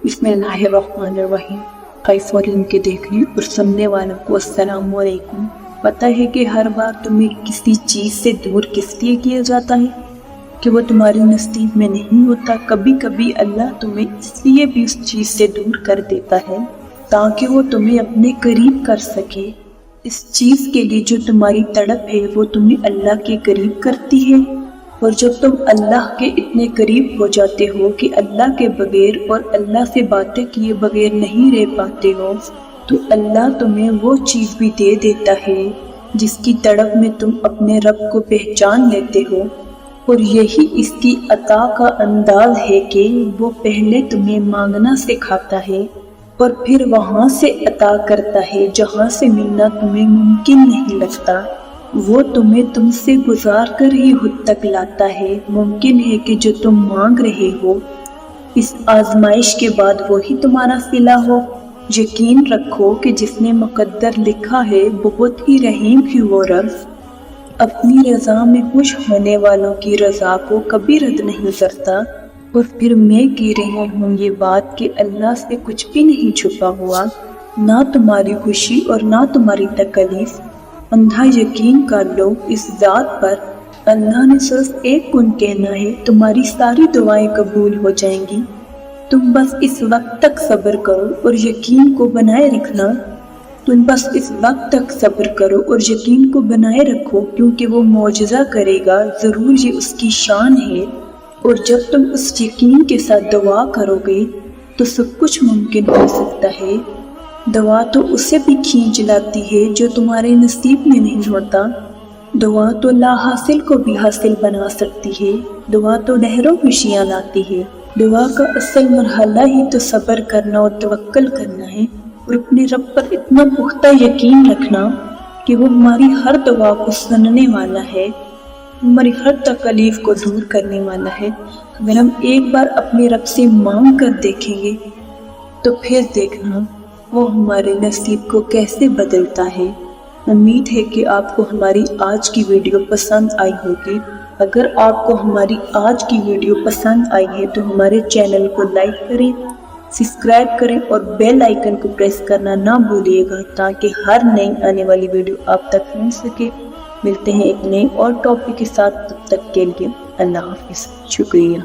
बिस्मिल्लाहिर्रहमानिर्रहीम। फॉरेन के देखने और सुनने वालों को अस्सलाम वालेकुम। पता है कि हर बार तुम्हें किसी चीज़ से दूर किस लिए किया जाता है कि वो तुम्हारे नसीब में नहीं होता। कभी कभी अल्लाह तुम्हें इसलिए भी उस चीज़ से दूर कर देता है ताकि वो तुम्हें अपने करीब कर सके। इस चीज़ के लिए जो तुम्हारी तड़प है वो तुम्हें अल्लाह के करीब करती है, और जब तुम अल्लाह के इतने करीब हो जाते हो कि अल्लाह के बगैर और अल्लाह से बातें किए बगैर नहीं रह पाते हो, तो अल्लाह तुम्हें वो चीज़ भी दे देता है जिसकी तड़प में तुम अपने रब को पहचान लेते हो। और यही इसकी अता का अंदाज है कि वो पहले तुम्हें मांगना सिखाता है और फिर वहाँ से अता करता है जहाँ से मिलना तुम्हें मुमकिन नहीं लगता। वो तुम्हें तुमसे गुजार कर ही खुद तक लाता है। मुमकिन है कि जो तुम मांग रहे हो इस आजमाइश के बाद वही तुम्हारा सिला हो। यकीन रखो कि जिसने मुकद्दर लिखा है बहुत ही रहीम है वो रब। अपनी रज़ा में खुश होने वालों की रज़ा को कभी रद्द नहीं करता। और फिर मैं कह रही हूँ ये बात कि अल्लाह से कुछ भी नहीं छुपा हुआ, ना तुम्हारी खुशी और ना तुम्हारी तकलीफ। अंधा यकीन कर लो इस ज़ात पर, अल्लाह ने सिर्फ एक गुण कहना है, तुम्हारी सारी दुआएं कबूल हो जाएंगी। तुम बस इस वक्त तक सब्र करो और यकीन को बनाए रखना। तुम बस इस वक्त तक सब्र करो और यकीन को बनाए रखो, क्योंकि वो मौजज़ा करेगा, ज़रूर ये उसकी शान है। और जब तुम उस यकीन के साथ दुआ करोगे तो सब कुछ मुमकिन हो सकता है। दुआ तो उसे भी खींच लाती है जो तुम्हारे नसीब में नहीं होता। दुआ तो ला हासिल को भी हासिल बना सकती है। दुआ तो लहरों खुशियाँ लाती है। दुआ का असल मरहला ही तो सब्र करना और तवक्कल करना है, और अपने रब पर इतना पुख्ता यकीन रखना कि वो हमारी हर दुआ को सुनने वाला है, हमारी हर तकलीफ को दूर करने वाला है। अगर हम एक बार अपने रब से मांग कर देखेंगे तो फिर देखना वो हमारे नसीब को कैसे बदलता है। उम्मीद है कि आपको हमारी आज की वीडियो पसंद आई होगी। अगर आपको हमारी आज की वीडियो पसंद आई है तो हमारे चैनल को लाइक करें, सब्सक्राइब करें और बेल आइकन को प्रेस करना ना भूलिएगा, ताकि हर नई आने वाली वीडियो आप तक मिल सके। मिलते हैं एक नए और टॉपिक के साथ, तब तक के लिए अल्लाह हाफिज़। शुक्रिया।